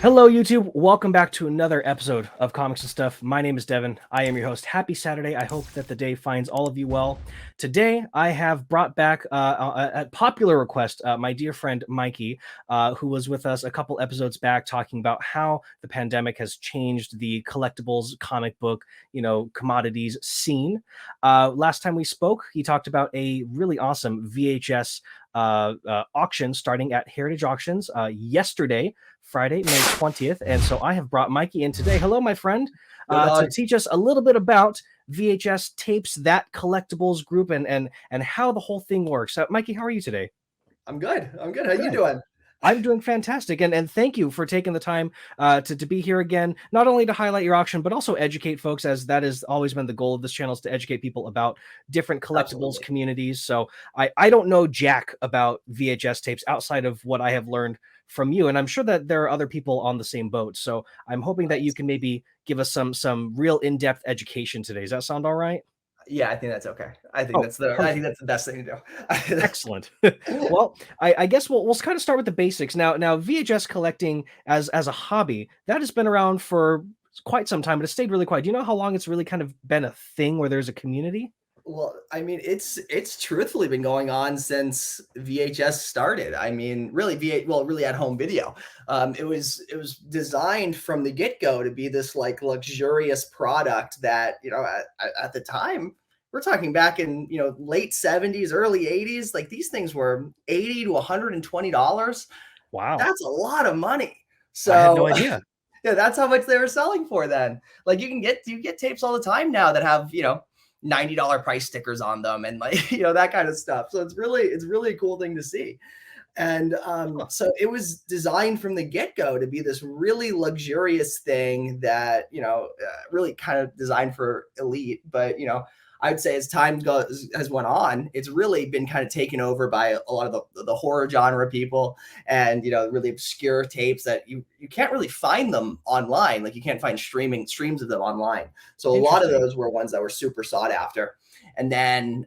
Hello, YouTube. Welcome back to another episode of Comics and Stuff. My name is Devin. I am your host. Happy Saturday. I hope that the day finds all of you well. Today, I have brought back, at popular request, my dear friend Mikey, who was with us a couple episodes back talking about how the pandemic has changed the collectibles, comic book, commodities scene. Last time we spoke, he talked about a really awesome VHS auction starting at Heritage Auctions yesterday, Friday, May 20th. And so I have brought Mikey in today. Hello, my friend, to teach us a little bit about VHS tapes, that collectibles group, and how the whole thing works. Mikey, how are you today? I'm good. How you doing? I'm doing fantastic, and thank you for taking the time to be here again, not only to highlight your auction, but also educate folks, as that has always been the goal of this channel, is to educate people about different collectibles Absolutely. communities. So I don't know jack about VHS tapes outside of what I have learned from you, and I'm sure that there are other people on the same boat. So I'm hoping that you can maybe give us some real in-depth education today. Does that sound all right? Yeah, I think that's okay. I think Oh, that's the best thing to do. excellent. Well, I guess we'll kind of start with the basics. Now VHS collecting as a hobby, that has been around for quite some time, but it stayed really quiet. Do you know how long it's really kind of been a thing where there's a community? Well, I mean, it's truthfully been going on since VHS started. I mean, really really at home video. It was designed from the get-go to be this like luxurious product that, at the time, we're talking back in, late 70s, early 80s, like these things were 80 to $120. Wow. That's a lot of money. I had no So idea. yeah, that's how much they were selling for then. Like you get tapes all the time now that have, $90 price stickers on them and like, that kind of stuff. So it's really a cool thing to see. And Huh. so it was designed from the get-go to be this really luxurious thing that, really kind of designed for elite. But, I'd say as has went on, it's really been kind of taken over by a lot of the horror genre people and, really obscure tapes that you can't really find them online. Like you can't find streams of them online. So a lot of Interesting. those were ones that were super sought after. And then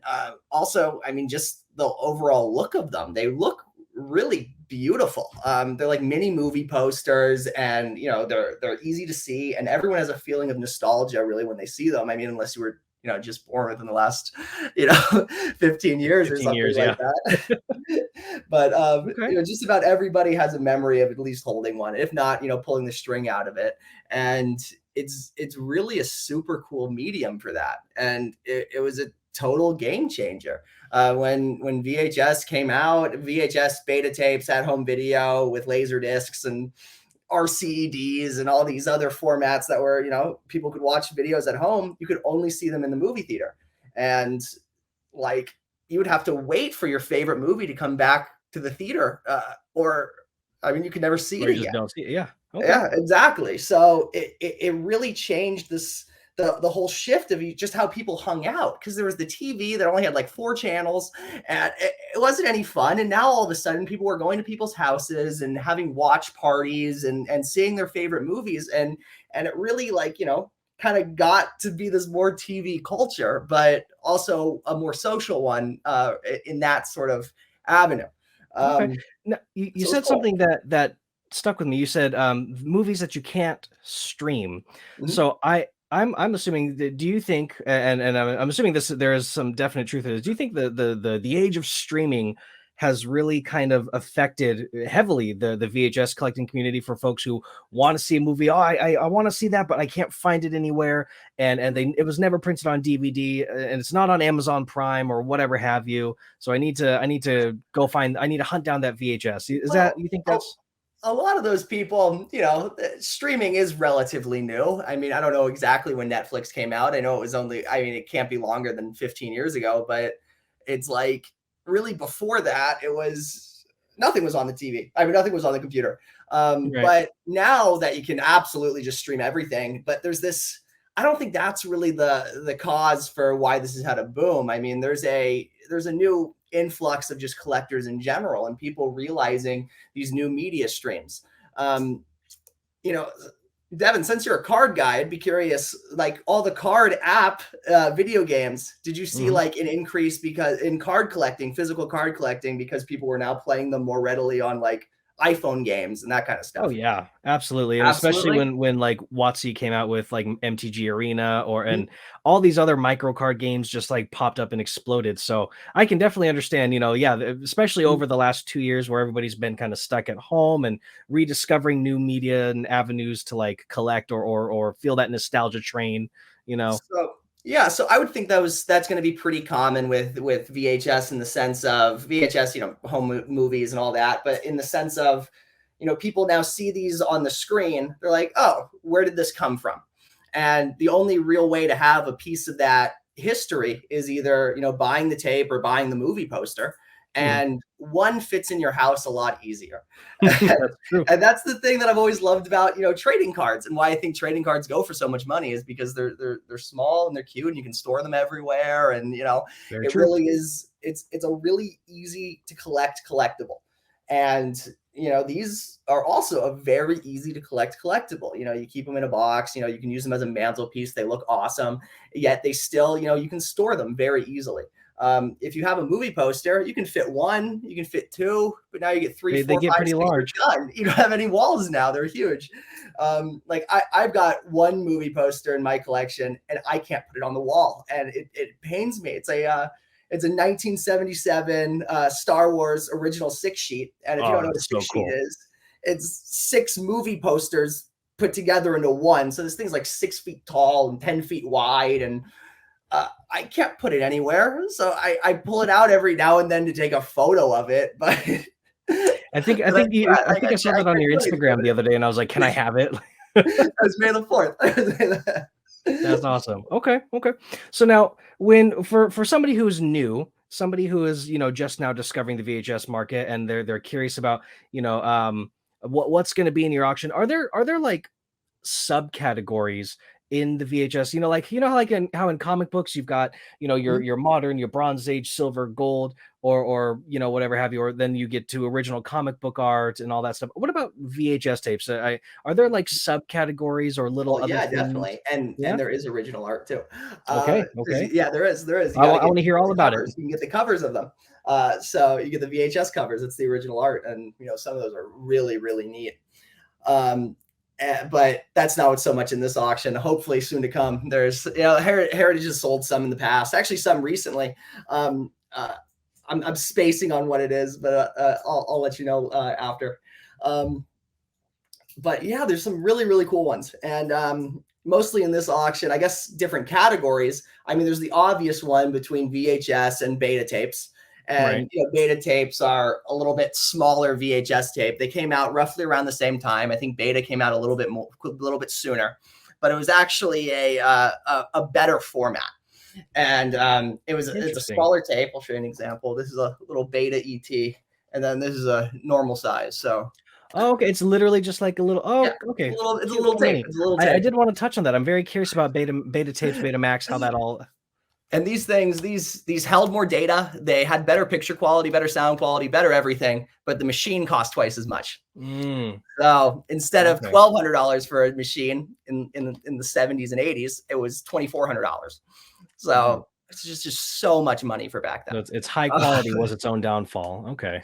also, I mean, just the overall look of them, they look really beautiful. They're like mini movie posters, and they're easy to see, and everyone has a feeling of nostalgia really when they see them. I mean, unless you were just born within the last 15 years or 15 something years, like yeah. that. But Okay. just about everybody has a memory of at least holding one, if not pulling the string out of it. And it's really a super cool medium for that, and it was a total game changer. When VHS came out, VHS beta tapes, at home video with laser discs and RCDs and all these other formats that were, people could watch videos at home. You could only see them in the movie theater. And like you would have to wait for your favorite movie to come back to the theater, or I mean, you could never see Or it you just again. don't see it. Yeah. Okay. Yeah, exactly. So it really changed the whole shift of just how people hung out, because there was the TV that only had like 4 channels, and it wasn't any fun. And now all of a sudden people were going to people's houses and having watch parties and seeing their favorite movies, and it really like kind of got to be this more TV culture, but also a more social one in that sort of avenue. Okay. Um, Now, you so it's said cool. something that stuck with me. You said movies that you can't stream. Mhm. So I'm assuming that, do you think, and I'm assuming there is some definite truth to this. Do you think the age of streaming has really kind of affected heavily the VHS collecting community, for folks who want to see a movie? Oh, I want to see that, but I can't find it anywhere, and it was never printed on DVD, and it's not on Amazon Prime or whatever have you. So I need to go find, I need to hunt down that VHS. Is that, Well, you think that's a lot of those people, streaming is relatively new. I mean, I don't know exactly when Netflix came out. I know it was only, I mean, it can't be longer than 15 years ago, but it's like really before that, it was nothing was on the TV. I mean, nothing was on the computer. right? But now that you can absolutely just stream everything, but there's this, I don't think that's really the cause for why this has had a boom. I mean, there's a new influx of just collectors in general and people realizing these new media streams. Um, you know, Devin, since you're a card guy, I'd be curious, like all the card app video games, did you see Mhm. like an increase because in card collecting, physical card collecting, because people were now playing them more readily on like iPhone games and that kind of Oh stuff. yeah, absolutely, and especially Absolutely. when like WotC came out with like MTG Arena or Mhm. and all these other micro card games just like popped up and exploded. So I can definitely understand, yeah, especially over the last 2 years where everybody's been kind of stuck at home and rediscovering new media and avenues to like collect or feel that nostalgia train. You know, So yeah, so I would think that's going to be pretty common with VHS in the sense of VHS, home movies and all that, but in the sense of, people now see these on the screen, they're like, oh, where did this come from? And the only real way to have a piece of that history is either, buying the tape or buying the movie poster. Hmm. And one fits in your house a lot easier. That's true. And that's the thing that I've always loved about trading cards, and why I think trading cards go for so much money is because they're small and they're cute and you can store them everywhere, and Very it true. really is it's a really easy to collect collectible. And these are also a very easy to collect collectible. You keep them in a box, you can use them as a mantelpiece, they look awesome, yet they still, you can store them very easily. If you have a movie poster, you can fit one, you can fit two, but now you get three, They four, get five, pretty six, you're large. done. You don't have any walls now. They're huge. Like I've got one movie poster in my collection and I can't put it on the wall. And it pains me. It's a 1977 Star Wars original 6 sheet. And if you Oh, don't know what a that's so 6 sheet cool. is, it's 6 movie posters put together into one. So this thing's like 6 feet tall and 10 feet wide. And I can't put it anywhere. So I pull it out every now and then to take a photo of it. But I think I but think you I think I saw I that on can't your do anything Instagram with the it. other day, and I was like, "Can I have it?" That was May the 4th. That's awesome. Okay, okay. So now, when for somebody who's new, somebody who is just now discovering the VHS market, and they're curious about what's going to be in your auction, are there like subcategories in the VHS? Like like how in comic books you've got your modern, your Bronze Age, silver, gold, or whatever have you, or then you get to original comic book art and all that stuff. What about VHS tapes? Are there like subcategories or little Oh other yeah, things? definitely. And Yeah. there is original art too. 'Cause Okay. yeah, there is. You I got to want I get want to hear all the about it. covers. You can get the covers of them. So you get the VHS covers. It's the original art, and some of those are really really neat. Um, but that's not what's so much in this auction. Hopefully soon to come. There's Heritage has sold some in the past, actually some recently. Um, uh, I'm spacing on what it is, but I'll let you know after. Um, but yeah, there's some really really cool ones, and mostly in this auction, I guess different categories. I mean, there's the obvious one between VHS and beta tapes. Right. And beta tapes are a little bit smaller VHS tape. They came out roughly around the same time. I think beta came out a little bit sooner, but it was actually a better format. And it's a Interesting. smaller tape. I'll show you an example. This is a little beta ET, and then this is a normal size. So Oh, okay. It's literally just like a little. yeah, Oh, okay. it's a Cute little little tape. mini. It's a little I tape. did want to touch on that. I'm very curious about beta tapes, Betamax, how that all. And these things, these held more data. They had better picture quality, better sound quality, better everything, but the machine cost twice as much. Mm, So instead of okay. $1,200 for a machine in the 70s and 80s, it was $2,400. Mm. So it's just so much money for back So then. it's high Uh, quality was its own downfall. Okay.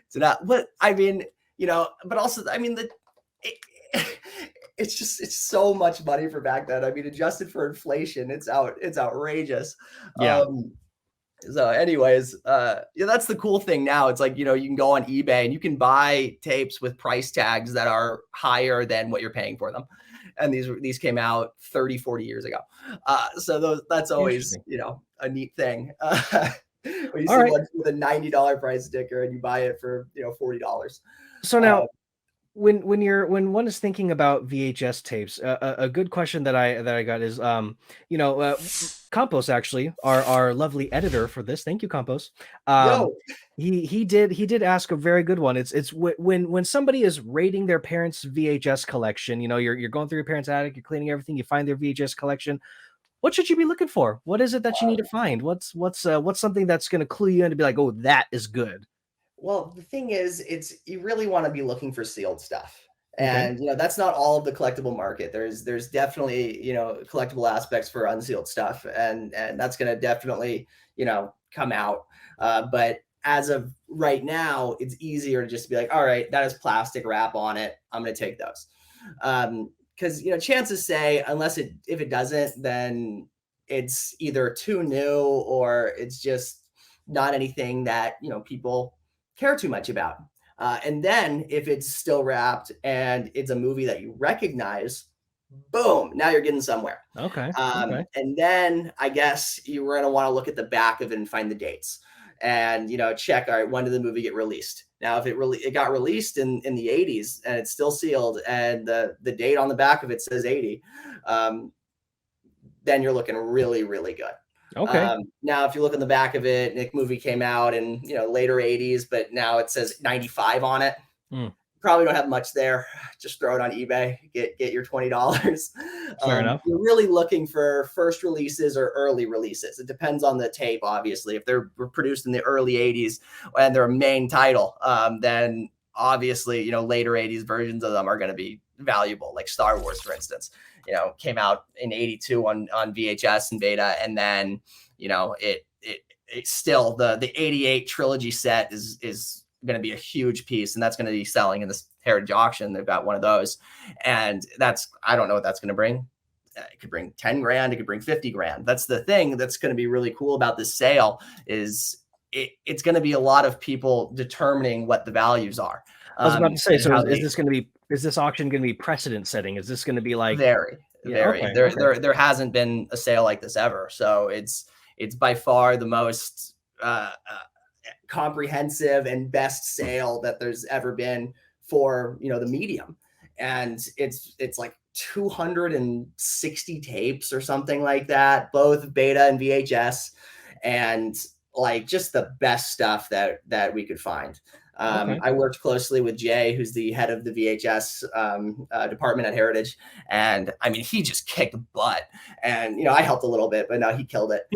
so that, but I mean, but also, I mean, it, it's so much money for back then. I mean, adjusted for inflation, it's outrageous. Yeah. Um, so anyways, yeah, that's the cool thing now. It's like, you can go on eBay and you can buy tapes with price tags that are higher than what you're paying for them. And these came out 30, 40 years ago. So that's always, Interesting. a neat thing. When you All see right. one with a $90 price sticker and you buy it for, $40. So Uh, now, when one is thinking about VHS tapes, a good question that I got is Compost, actually, our lovely editor for this. Thank you, Compost. Um, yo, he did ask a very good one. It's when somebody is raiding their parents' VHS collection. You're going through your parents' attic, you're cleaning everything, you find their VHS collection. What should you be looking for? What is it that you need to find? What's something that's going to clue you in to be like, oh, that is good. Well, the thing is, you really want to be looking for sealed stuff. Okay. And that's not all of the collectible market. There's definitely, collectible aspects for unsealed stuff, and that's going to definitely, come out. But as of right now, it's easier to just be like, all right, that has plastic wrap on it. I'm going to take those. Because, chances say, if it doesn't, then it's either too new or it's just not anything that, people care too much about. And then if it's still wrapped and it's a movie that you recognize, boom, now you're getting somewhere. Okay. And then I guess you were going to want to look at the back of it and find the dates and, check, all right, when did the movie get released? Now, if it got released in the 80s and it's still sealed and the date on the back of it says 80, then you're looking really, really good. Okay. Now, if you look on the back of it, the movie came out in, later 80s, but now it says 95 on it. Probably don't have much there. Just throw it on eBay, get your $20. Fair enough. You're really looking for first releases or early releases. It depends on the tape, obviously. If they're produced in the early 80s and they're a main title, then obviously, later 80s versions of them are going to be valuable, like Star Wars, for instance. Came out in 82 on VHS and beta, and then, it still the 88 trilogy set is going to be a huge piece, and that's going to be selling in this Heritage auction. They've got one of those, and I don't know what that's going to bring. It could bring 10 grand. It could bring 50 grand. That's the thing that's going to be really cool about this sale is it's going to be a lot of people determining what the values are. I was about to say, so is this auction going to be precedent setting? Is this going to be like very? Okay. There hasn't been a sale like this ever. So it's by far the most comprehensive and best sale that there's ever been for the medium, and it's like 260 tapes or something like that, both beta and VHS, and like just the best stuff that we could find. I worked closely with Jay, who's the head of the VHS department at Heritage. And I mean, he just kicked butt, and, I helped a little bit, but no, he killed it.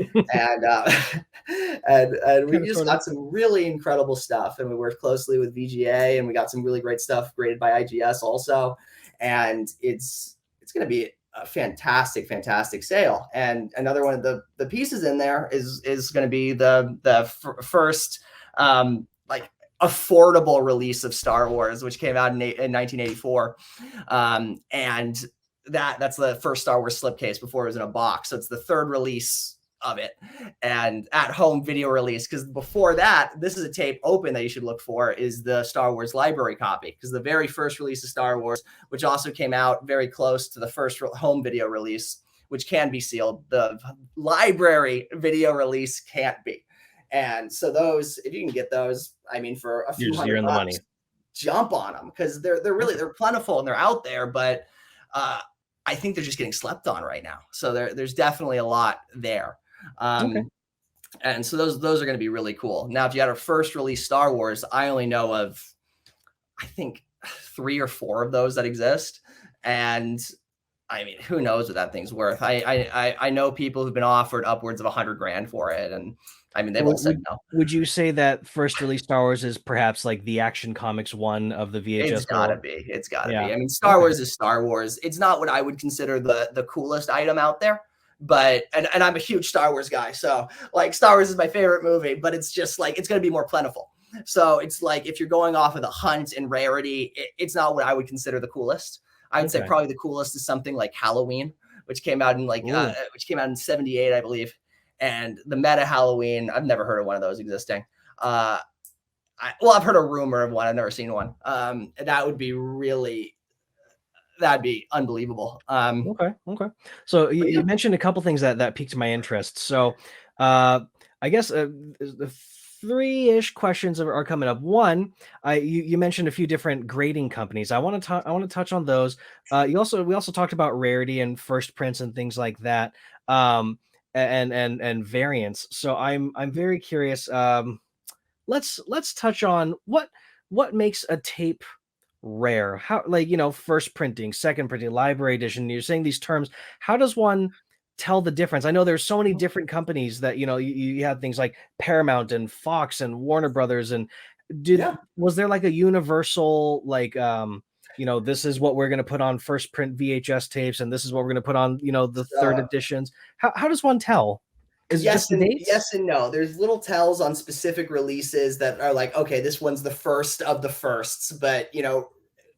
and we just got some really incredible stuff. And we worked closely with VGA, and we got some really great stuff graded by IGS also. And it's going to be a fantastic sale. And another one of the pieces in there is going to be the first, like, affordable release of Star Wars, which came out in 1984. And that's the first Star Wars slipcase before it was in a box. So it's the third release of it, and at home video release. Because before that, this is a tape open that you should look for, is the Star Wars library copy. Because the very first release of Star Wars, which also came out very close to the first home video release, which can be sealed, the library video release can't be. And so those, if you can get those, I mean, for a few $100, the money. Jump on them, because they're plentiful and they're out there, but I think they're just getting slept on right now. So there's definitely a lot there. And so those are going to be really cool. Now, if you had a first release Star Wars, I only know of, I think, 3 or 4 of those that exist. And I mean, who knows what that thing's worth? I know people who've been offered upwards of $100 grand for it, and I mean, they've all said no. Would you say that first release Star Wars is perhaps like the Action Comics one of the VHS? It's gotta be. It's gotta be. I mean, Star Wars is Star Wars. It's not what I would consider the coolest item out there, but and I'm a huge Star Wars guy, so like Star Wars is my favorite movie. But it's just like it's gonna be more plentiful. So it's like if you're going off of the hunt and rarity, it's not what I would consider the coolest. I would say probably the coolest is something like Halloween, which came out in which came out in 78, I believe. And the meta Halloween, I've never heard of one of those existing. I've heard a rumor of one. I've never seen one. That'd be unbelievable. Okay. So you mentioned a couple things that piqued my interest. So I guess the 3-ish questions are coming up. One, you mentioned a few different grading companies. I want to touch on those. We also talked about rarity and first prints and things like that. And variants. So I'm very curious. Let's touch on what makes a tape rare. How, like, first printing, second printing, library edition. You're saying these terms. How does one tell the difference? I know there's so many different companies that you have things like Paramount and Fox and Warner Brothers. And was there like a universal like this is what we're going to put on first print VHS tapes, and this is what we're going to put on, the third editions. How does one tell? Is it just the dates? Yes and no. There's little tells on specific releases that are like, okay, this one's the first of the firsts, but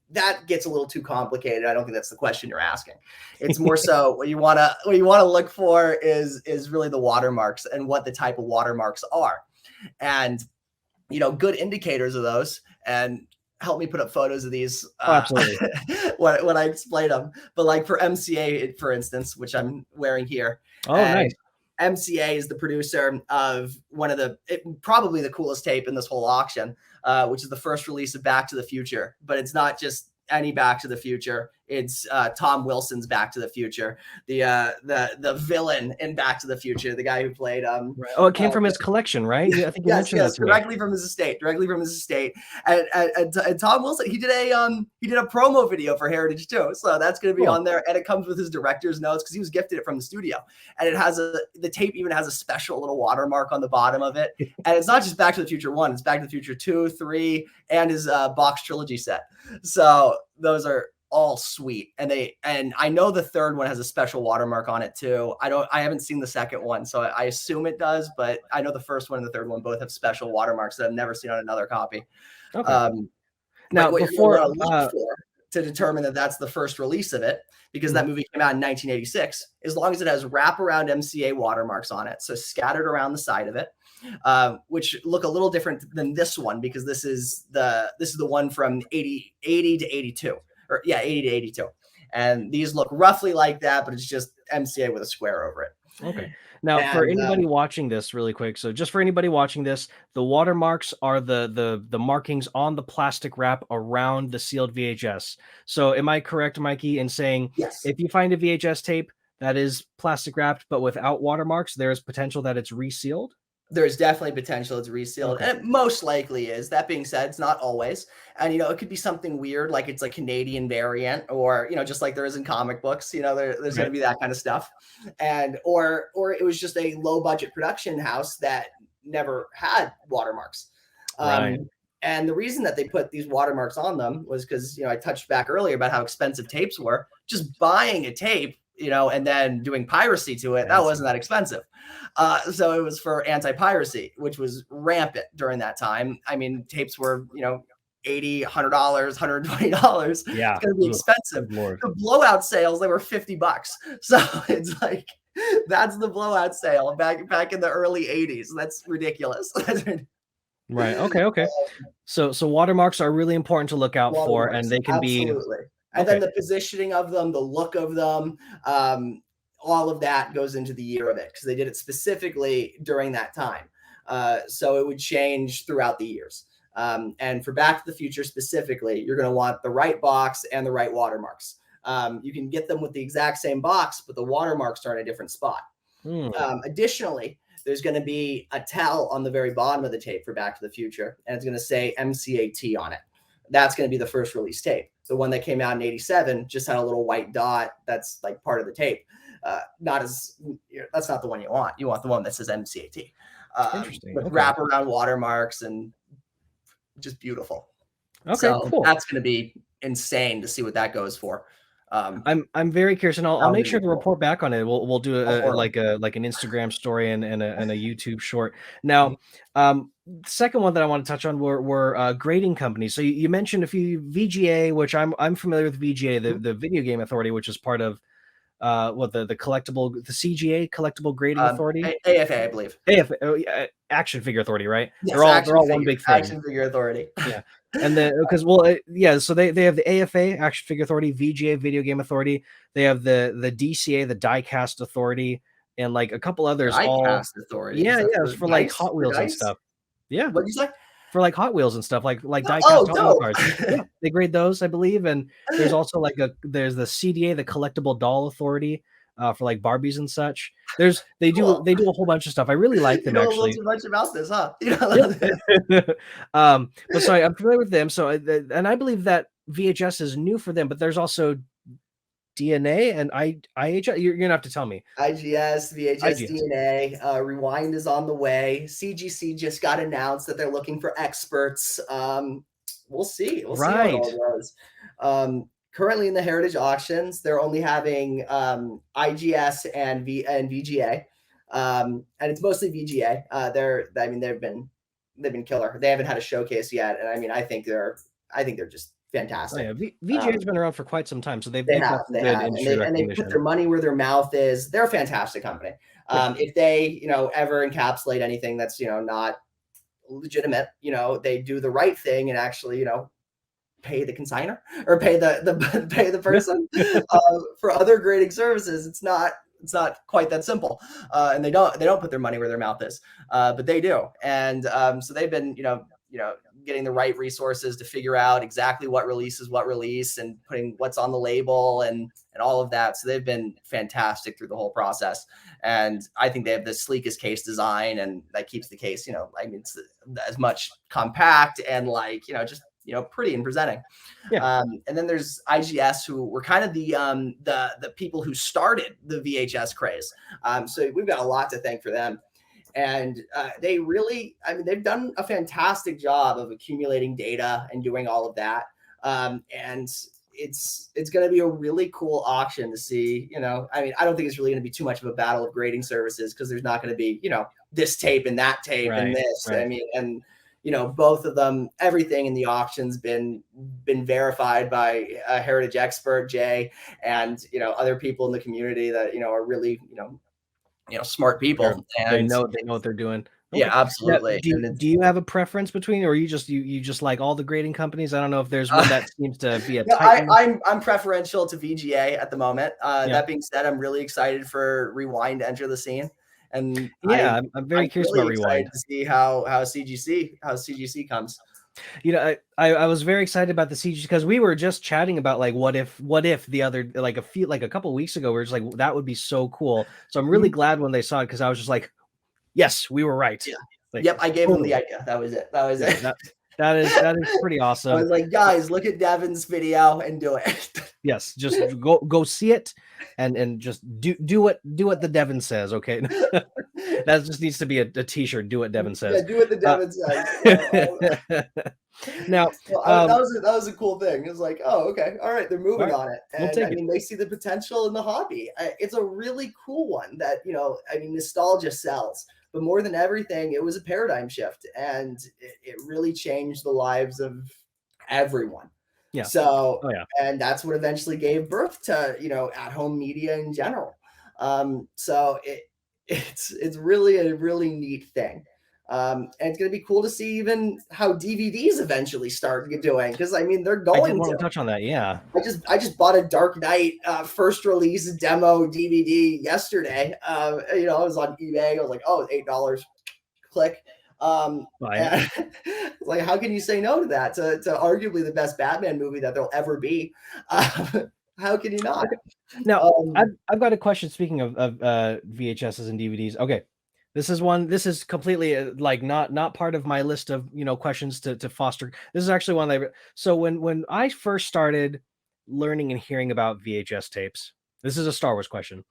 that gets a little too complicated. I don't think that's the question you're asking. It's more so what you want to look for is really the watermarks and what the type of watermarks are, and good indicators of those. And help me put up photos of these Absolutely. when I explain them. But like for MCA, for instance, which I'm wearing here. Nice. MCA is the producer of probably the coolest tape in this whole auction, which is the first release of Back to the Future. But it's not just any Back to the Future. It's Tom Wilson's Back to the Future, the villain in Back to the Future, the guy who played. Right. Oh, it came from his collection, right? I think you mentioned that to directly from his estate. And Tom Wilson, he did a promo video for Heritage too, so that's going to be on there, and it comes with his director's notes because he was gifted it from the studio, and it has the tape even has a special little watermark on the bottom of it, and it's not just Back to the Future 1, it's Back to the Future 2, 3, and his box trilogy set. So those are all sweet, and I know the third one has a special watermark on it too. I haven't seen the second one, so I assume it does, but I know the first one and the third one both have special watermarks that I've never seen on another copy. Okay. Now, what before you're gonna look for to determine that that's the first release of it, because that movie came out in 1986, as long as it has wraparound MCA watermarks on it, so scattered around the side of it, which look a little different than this one, because this is the one from 80 to 82. Or 80 to 82. And these look roughly like that, but it's just MCA with a square over it. Okay. Now, for anybody watching this really quick, so just for anybody watching this, the watermarks are the markings on the plastic wrap around the sealed VHS. So am I correct, Mikey, in saying if you find a VHS tape that is plastic wrapped but without watermarks, there is potential that it's resealed? There's definitely potential it's resealed, and it most likely is. That being said, it's not always. And, it could be something weird, like it's a Canadian variant, or, just like there is in comic books, there's going to be that kind of stuff. And, or it was just a low budget production house that never had watermarks. Right. And the reason that they put these watermarks on them was because, I touched back earlier about how expensive tapes were. Just buying a tape, and then doing piracy to it, that wasn't that expensive. So it was for anti-piracy, which was rampant during that time. I mean, tapes were, $80, $100, $120. Yeah. It's going to be expensive. The blowout sales, they were $50. So it's like, that's the blowout sale back in the early 80s. That's ridiculous. Right. Okay. So watermarks are really important to look out for, and they can be. And then the positioning of them, the look of them, all of that goes into the year of it, because they did it specifically during that time. So it would change throughout the years. And for Back to the Future specifically, you're going to want the right box and the right watermarks. You can get them with the exact same box, but the watermarks are in a different spot. Additionally, there's going to be a tell on the very bottom of the tape for Back to the Future, and it's going to say MCAT on it. That's going to be the first release tape. The one that came out in 87 just had a little white dot. That's like part of the tape. That's not the one you want. You want the one that says MCAT. Interesting. With wraparound watermarks and just beautiful. Okay, so cool. That's going to be insane to see what that goes for. I'm very curious, and I'll make sure to report back on it. We'll do like an Instagram story and a YouTube short. Now, second one that I want to touch on were grading companies. So you mentioned a few. VGA, which I'm familiar with. VGA, the Video Game Authority, which is part of the CGA Collectible Grading Authority, AFA, I believe. AFA, Action Figure Authority, right? Yes, they're all one big thing. Action Figure Authority. Yeah. And then so they have the AFA, Action Figure Authority, VGA, Video Game Authority. They have the DCA, the Diecast Authority, and like a couple others. Diecast Authority. Yeah, it's for like Hot Wheels and stuff. Yeah. What did you say? For like Hot Wheels and stuff, like diecast Hot Wheel cars. Yeah, they grade those, I believe. And there's also there's the CDA, the Collectible Doll Authority, for like Barbies and such. They do a whole bunch of stuff. I really like them actually. A bunch about this, huh? But sorry, I'm familiar with them. So and I believe that VHS is new for them, but there's also DNA and IHS. You're gonna have to tell me. IGS, VHS, DNA, Rewind is on the way. CGC just got announced that they're looking for experts. We'll see. We'll see how it all goes. Currently in the Heritage auctions, they're only having IGS and VGA. And it's mostly VGA. They've been killer. They haven't had a showcase yet, and I mean, I think they're just fantastic. Oh, yeah. VGA's been around for quite some time, so they've They got have, some good industry and they put recognition. their money where their mouth is. They're a fantastic company. If they, ever encapsulate anything that's, not legitimate, they do the right thing and actually, pay the consigner or pay pay the person for other grading services. It's not quite that simple, and they don't put their money where their mouth is, but they do, and so they've been getting the right resources to figure out exactly what release is what release and putting what's on the label and all of that. So they've been fantastic through the whole process, and I think they have the sleekest case design, and that keeps the case it's as much compact and just pretty and presenting. Yeah. And then there's IGS, who were kind of the people who started the VHS craze. So we've got a lot to thank for them. And they really, they've done a fantastic job of accumulating data and doing all of that. And it's going to be a really cool auction to see, I don't think it's really going to be too much of a battle of grading services, because there's not going to be, this tape and that tape and this. Right. And both of them, everything in the auction's been verified by a heritage expert, Jay, and other people in the community that are really smart people. And they know what they're doing. Okay. Yeah, absolutely. Now, do you have a preference between, or you just like all the grading companies? I don't know if there's one that seems to be a tight one. I'm preferential to VGA at the moment. That being said, I'm really excited for Rewind to enter the scene. And yeah, I'm very curious about Rewind to see how CGC comes. I was very excited about the CGC, because we were just chatting about what if the other a couple of weeks ago, we were just like, that would be so cool. So I'm really glad when they saw it, because I was just like, yes, we were right. Yeah. Yep, I gave them the idea. That was it. That is pretty awesome. I was like, guys, look at Devin's video and do it. Yes, just go see it and just do what the Devin says. Okay. That just needs to be a t-shirt. Do what Devin says. Yeah, do what the Devin says. Now, that was a cool thing. It was like, oh, okay, all right, they're moving on it, and they see the potential in the hobby. It's a really cool one that nostalgia sells, but more than everything, it was a paradigm shift, and it really changed the lives of everyone. Yeah. So, and that's what eventually gave birth to at-home media in general. So it's really a really neat thing. And it's going to be cool to see even how DVDs eventually start doing, because they're going I did want to touch on that. Yeah, I just bought a Dark Knight first release demo DVD yesterday. I was on eBay. I was like, oh, $8. Click. Like, how can you say no to that? To arguably the best Batman movie that there'll ever be. How can you not? Now, I've got a question. Speaking of VHSs and DVDs. Okay. This is completely not part of my list of questions to foster. This is actually one so when I first started learning and hearing about VHS tapes, this is a Star Wars question,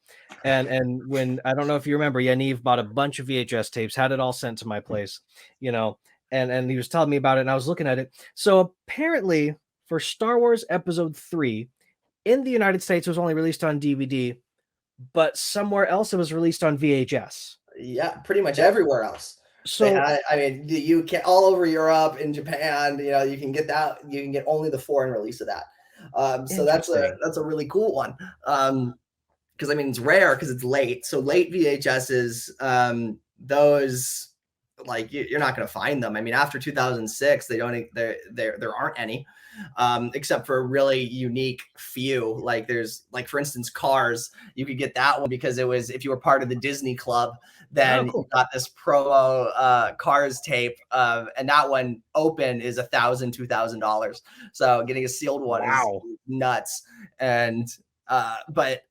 and when, I don't know if you remember, Yaniv bought a bunch of VHS tapes, had it all sent to my place, and he was telling me about it, and I was looking at it. So apparently, for Star Wars Episode 3, in the United States, it was only released on DVD, but somewhere else it was released on VHS. Yeah, pretty much everywhere else. So you can, all over Europe, in Japan, you can get that. You can get only the foreign release of that. So that's a really cool one. Because it's rare, because it's late. So late VHSs, those you're not going to find them. After 2006, there aren't any, except for a really unique few. There's for instance, Cars. You could get that one because it was, if you were part of the Disney Club, then you got this promo Cars tape, and that one open is $1,000-$2,000. So getting a sealed one is nuts. And but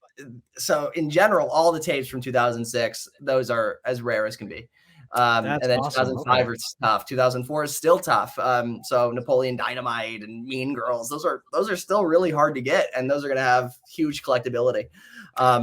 so in general, all the tapes from 2006, those are as rare as can be. And then awesome. 2005 is tough. 2004 is still tough. So Napoleon Dynamite and Mean Girls, those are still really hard to get, and those are going to have huge collectability.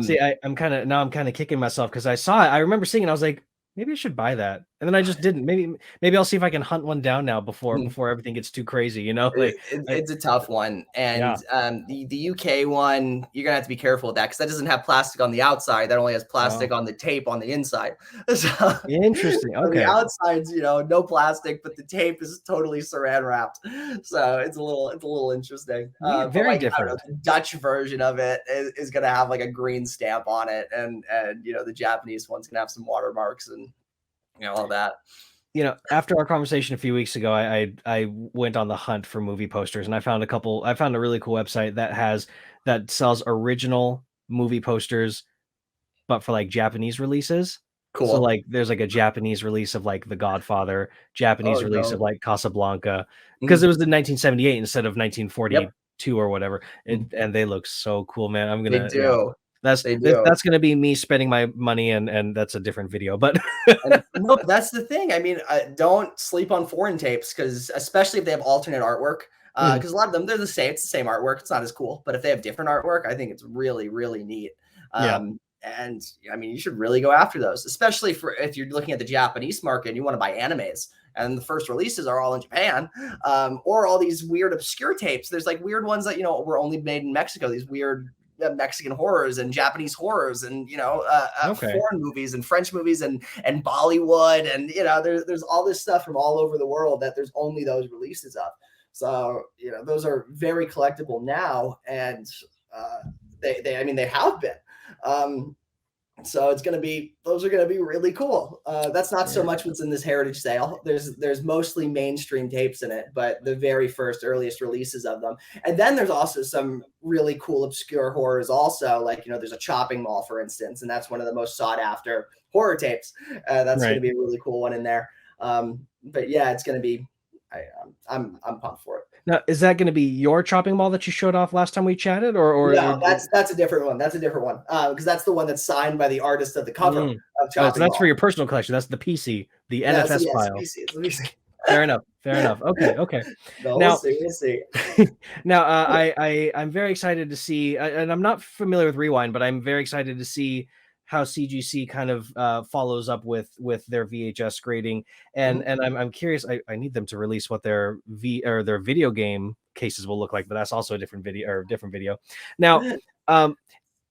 See, I'm kind of kicking myself, because I saw it. I remember seeing it. I was like, Maybe I should buy that. And then I just didn't. Maybe I'll see if I can hunt one down now before everything gets too crazy, you know? It's a tough one, Yeah. and the UK one, you're gonna have to be careful with that because that doesn't have plastic on the outside. That only has plastic Oh, on the tape on the inside. So, interesting. so the Okay. outside's no plastic, but the tape is totally Saran wrapped. So it's a little interesting. But Very like I don't know, different. the Dutch version of it is gonna have like a green stamp on it, and the Japanese one's gonna have some watermarks and all that. After our conversation a few weeks ago, I went on the hunt for movie posters, and I found a really cool website that sells original movie posters, but for like Japanese releases. So Cool. like there's like a Japanese release of like The Godfather, Japanese Oh, release of no. like Casablanca, because Mhm. it was in 1978 instead of Yep. 1942 or whatever. Mhm. And they look so cool, man. I'm They gonna, yeah. do. That's They that's, do. that's gonna be me spending my money, and that's a different video. But And no, but that's the thing. I mean, don't sleep on foreign tapes because especially if they have alternate artwork, Mhm. because a lot of them they're the same. It's the same artwork. It's not as cool, but if they have different artwork, I think it's really really neat. Yeah. And I mean, you should really go after those, especially for if you're looking at the Japanese market and you want to buy animes. And the first releases are all in Japan, or all these weird obscure tapes. There's like weird ones that were only made in Mexico. These weird Mexican horrors and Japanese horrors, and Okay. foreign movies and French movies and Bollywood, and there's all this stuff from all over the world that there's only those releases of. So those are very collectible now, and they I mean they have been. Um, so those are gonna be really cool. That's not so Yeah. much what's in this heritage sale. There's mostly mainstream tapes in it, but the very first earliest releases of them. And then there's also some really cool obscure horrors also, like there's a chopping mall, for instance, and that's one of the most sought after horror tapes. That's gonna Right. be a really cool one in there. But yeah, it's gonna be I'm pumped for it. Now, is that gonna be your chopping mall that you showed off last time we chatted, or No, that's a different one. That's a different one. Because that's the one that's signed by the artist of the cover Mm. of Oh, so Chopping that's for Mall. your personal collection. That's the PC, the Yeah, so NFS yeah, it's a file. VC. It's a VC. Fair enough. Fair enough. Okay. Okay. No, we'll Now, see. We'll see. now, I'm very excited to see, and I'm not familiar with Rewind, but I'm very excited to see how CGC kind of follows up with their VHS grading, and Mhm. and I'm curious. I need them to release what their video game cases will look like, but that's also a different video or different video. Now, um,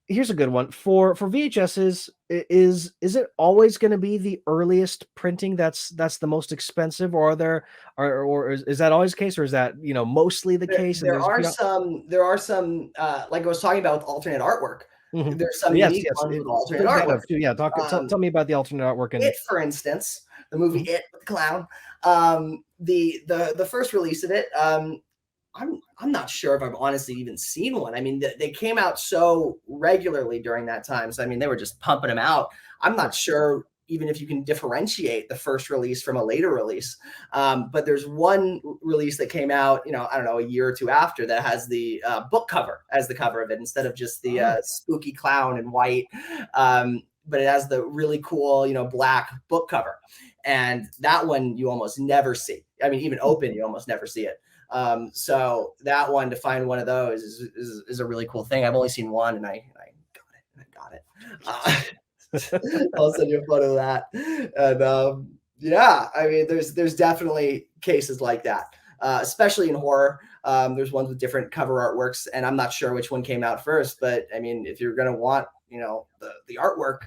here's a good one for VHSs. Is it always going to be the earliest printing that's the most expensive, or are there or is that always the case, or is that mostly the There, case? And there there's a are few. some. There are some. Like I was talking about with alternate artwork. Mhm. There's some Yes, unique yes. ones with alternate Bring that artwork. up too. Yeah, tell Um, me about the alternate artwork and. It, for instance, the movie Mhm. It with the clown. The first release of it. I'm not sure if I've honestly even seen one. I mean, they came out so regularly during that time. So I mean, they were just pumping them out. I'm Sure. not sure even if you can differentiate the first release from a later release. But there's one release that came out, I don't know, a year or two after that has the book cover as the cover of it instead of just the Oh, spooky clown in white. But it has the really cool, black book cover. And that one you almost never see. I mean, even open, you almost never see it. So that one to find one of those is a really cool thing. I've only seen one, and I got it. I'll send you a photo of that. And yeah, I mean, there's definitely cases like that, especially in horror. There's ones with different cover artworks, and I'm not sure which one came out first. But I mean, if you're gonna want, the artwork,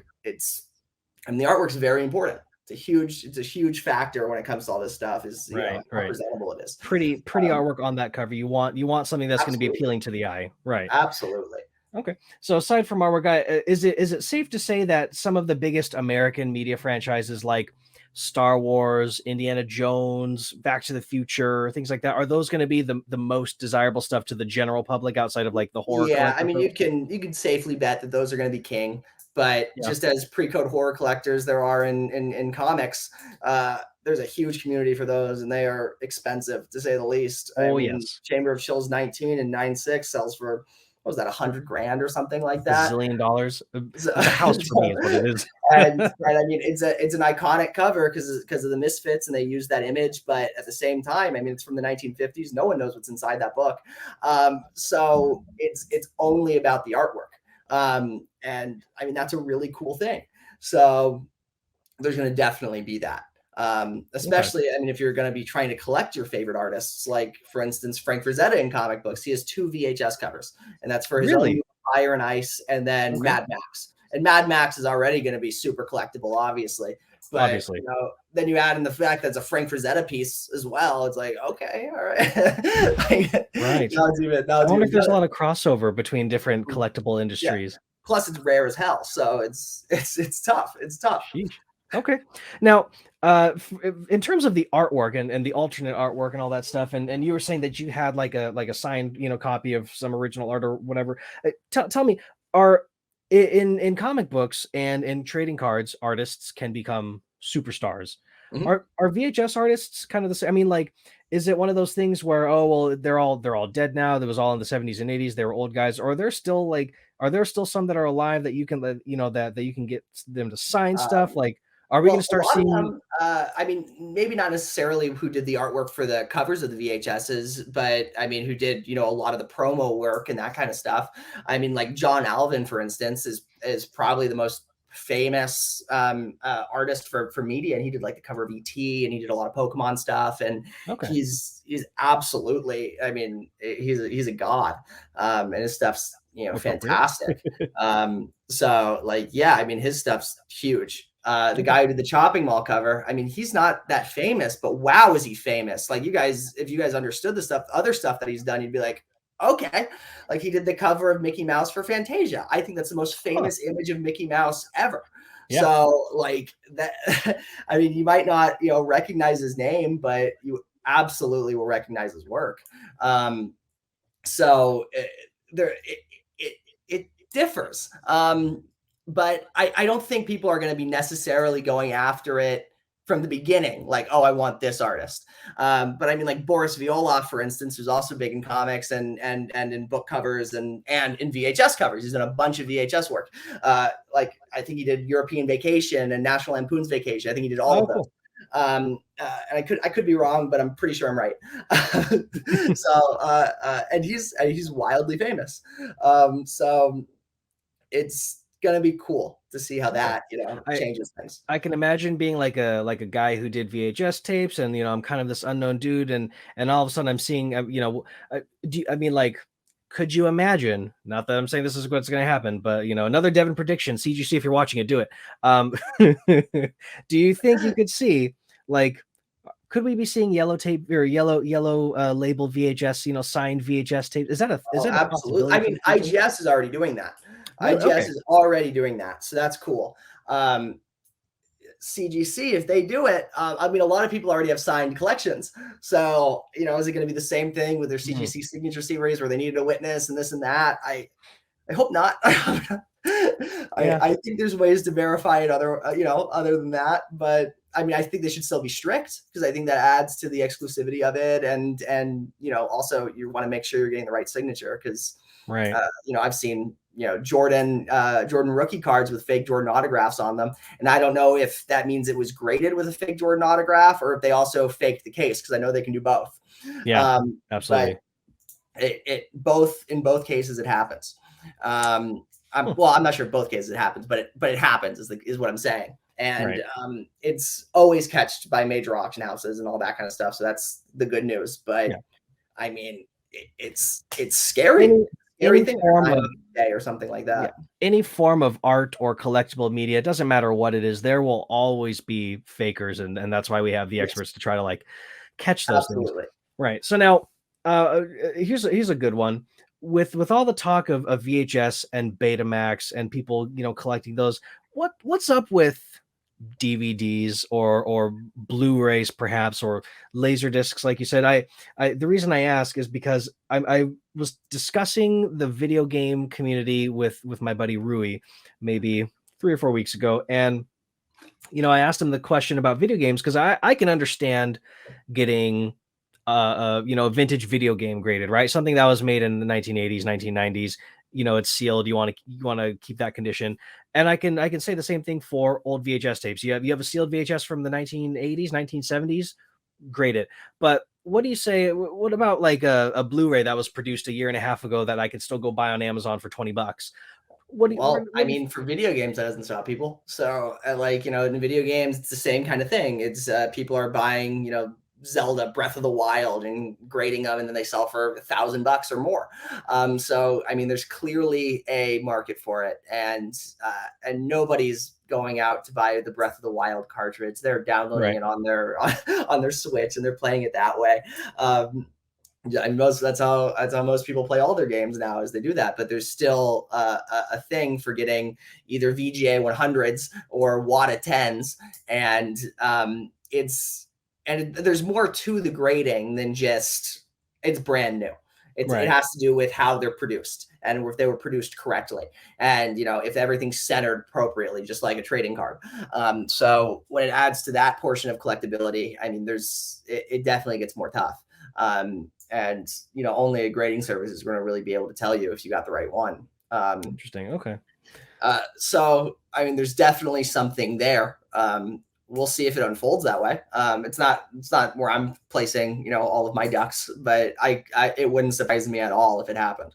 and the artwork's very important. It's a huge factor when it comes to all this stuff. Is right, how right. presentable it is. Pretty Um, artwork on that cover. You want something that's going to be Absolutely. appealing to the eye, right? Absolutely. Okay. So aside from artwork, is it safe to say that some of the biggest American media franchises like Star Wars, Indiana Jones, Back to the Future, things like that, are those going to be the most desirable stuff to the general public outside of like the horror Yeah, I collector mean, folks? you can safely bet that those are going to be king. But Yeah. just as pre-code horror collectors there are in comics, there's a huge community for those, and they are expensive to say the least. I Oh mean, yes. Chamber of Chills 19 and 96 sells for what was that, 100 grand or something like that. $1 zillion. So, It's a house for me, is what it is. and I mean it's an iconic cover because of the Misfits, and they use that image. But at the same time, I mean, it's from the 1950s. No one knows what's inside that book, so it's only about the artwork, and I mean that's a really cool thing. So there's going to definitely be that. Especially, I mean, if you're going to be trying to collect your favorite artists, like for instance, Frank Frazetta in comic books, he has 2 VHS covers, and that's for his own Fire and Ice, and then Mad Max. And Mad Max is already going to be super collectible, obviously. But you know, then you add in the fact that it's a Frank Frazetta piece as well. It's like, okay, all right, right. I wonder if there's a lot of crossover between different collectible industries. Yeah. Plus, it's rare as hell, so it's tough. It's tough. Sheesh. Okay. Now, in terms of the artwork and the alternate artwork and all that stuff, and you were saying that you had like a signed, you know, copy of some original art or whatever. Tell me, are in comic books and in trading cards, artists can become superstars. Mm-hmm. Are VHS artists kind of the same? I mean, like, is it one of those things where, oh well, they're all dead now? That was all in the 70s and 80s. They were old guys. Or are there still some that are alive that you can you know that you can get them to sign stuff? Like, are we going to start seeing them, I mean, maybe not necessarily who did the artwork for the covers of the VHSs, but I mean, who did, you know, a lot of the promo work and that kind of stuff. I mean, like John Alvin, for instance, is probably the most famous artist for media, and he did like the cover of ET, and he did a lot of Pokemon stuff, and he's absolutely, I mean, he's a god, and his stuff's, you know, fantastic. So like, yeah, I mean, his stuff's huge. The guy who did the Chopping Mall cover, I mean, he's not that famous, but wow, is he famous? Like, you guys, if you guys understood the other stuff that he's done, you'd be like, okay. Like, he did the cover of Mickey Mouse for Fantasia. I think that's the most famous image of Mickey Mouse ever. Yeah. So like that, I mean, you might not, you know, recognize his name, but you absolutely will recognize his work. So it differs. But I don't think people are going to be necessarily going after it from the beginning, like, oh, I want this artist. But I mean, like Boris Violoff, for instance, who's also big in comics and in book covers and in VHS covers. He's done a bunch of VHS work. Like, I think he did European Vacation and National Lampoon's Vacation. I think he did all of those. And I could be wrong, but I'm pretty sure I'm right. So and he's wildly famous. So it's gonna be cool to see how that, you know, changes things. I can imagine being like a guy who did VHS tapes, and you know, I'm kind of this unknown dude, and all of a sudden I'm seeing, you know, I mean, like, could you imagine? Not that I'm saying this is what's going to happen, but you know, another Devin prediction. CGC, if you're watching it, do it. Do you think you could see, like, could we be seeing yellow tape or yellow label VHS, you know, signed VHS tape? Is that a absolutely? I mean, IGS is already doing that. IGS is already doing that, so that's cool. CGC, if they do it, I mean, a lot of people already have signed collections. So, you know, is it going to be the same thing with their CGC signature series where they needed a witness and this and that? I hope not. I think there's ways to verify it other than that. But I mean, I think they should still be strict, because I think that adds to the exclusivity of it. And you know, also you want to make sure you're getting the right signature, because you know, I've seen, you know, Jordan rookie cards with fake Jordan autographs on them, and I don't know if that means it was graded with a fake Jordan autograph or if they also faked the case, because I know they can do both. Yeah, absolutely. But in both cases it happens. Well, I'm not sure if both cases it happens, but it happens is what I'm saying. And it's always catched by major auction houses and all that kind of stuff. So that's the good news. But I mean, it's scary. Any form of day or something like that. Yeah. Any form of art or collectible media, it doesn't matter what it is, there will always be fakers, and that's why we have the experts to try to like catch those things. Right. So now here's a good one. With all the talk of VHS and Betamax and people, you know, collecting those, what's up with DVDs or Blu-rays perhaps, or Laserdiscs, like you said? I the reason I ask is because I was discussing the video game community with my buddy Rui maybe 3 or 4 weeks ago, and you know, I asked him the question about video games, because I can understand getting you know, a vintage video game graded, right? Something that was made in the 1980s, 1990s. You know, it's sealed. You want to keep that condition, and I can say the same thing for old VHS tapes. You have a sealed VHS from the 1980s, 1970s, grade it. But what do you say? What about like a Blu-ray that was produced a year and a half ago that I could still go buy on Amazon for $20? What do you Well, I what do you mean, for video games, that doesn't stop people. So, like, in video games, it's the same kind of thing. It's people are buying, Zelda Breath of the Wild and grading them, and then they sell for $1,000 or more. So, I mean, there's clearly a market for it, and nobody's going out to buy the Breath of the Wild cartridge. They're downloading right, it on their on their Switch, and they're playing it that way. Yeah, and that's how most people play all their games now is they do that. But there's still a thing for getting either VGA 100s or WATA 10s, and there's more to the grading than just it's brand new. It right. has to do with how they're produced and if they were produced correctly, and if everything's centered appropriately, just like a trading card. So when it adds to that portion of collectability, I mean, it definitely gets more tough. And only a grading service is going to really be able to tell you if you got the right one. Interesting. Okay. So I mean, there's definitely something there. We'll see if it unfolds that way. It's not where I'm placing all of my ducks, but it wouldn't surprise me at all if it happened.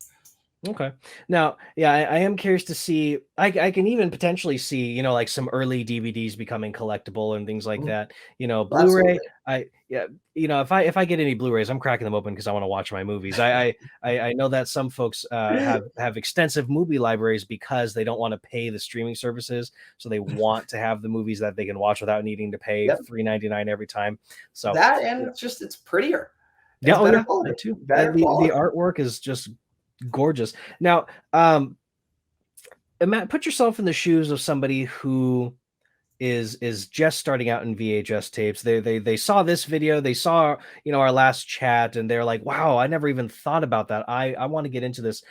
Okay. Now, yeah, I am curious to see. I can even potentially see, like some early DVDs becoming collectible and things like Mhm. that. Blu-ray. Absolutely. Yeah. If I get any Blu-rays, I'm cracking them open because I want to watch my movies. I know that some folks have extensive movie libraries because they don't want to pay the streaming services, so they want to have the movies that they can watch without needing to pay Yep. $3.99 every time. So That, and it's prettier. yeah, It's oh better yeah, quality. that too. Better The quality. artwork is just gorgeous. Now, Matt, put yourself in the shoes of somebody who is just starting out in VHS tapes. They saw this video, they saw our last chat, and they're like, "Wow, I never even thought about that. I want to get into this."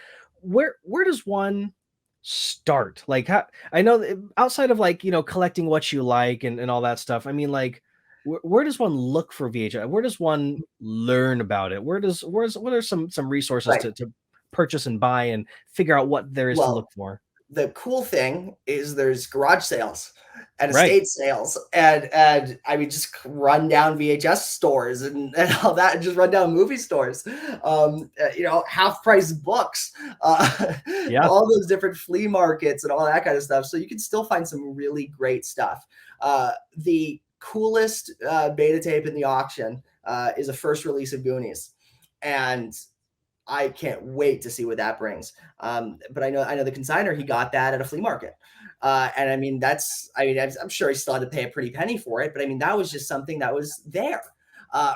Where does one start? Like, how, I know outside of like collecting what you like and all that stuff. I mean, like, where does one look for VHS? Where does one learn about it? What are some resources Right. to purchase and buy and figure out what there is to look Well, for? the cool thing is there's garage sales and Right. estate sales, and I mean, just run down VHS stores and all that, and just run down movie stores, half price books, Yeah. all those different flea markets and all that kind of stuff. So you can still find some really great stuff. The coolest beta tape in the auction is a first release of Goonies, and I can't wait to see what that brings. But I know the consigner, he got that at a flea market. And I mean, I'm sure he still had to pay a pretty penny for it, but I mean, that was just something that was there.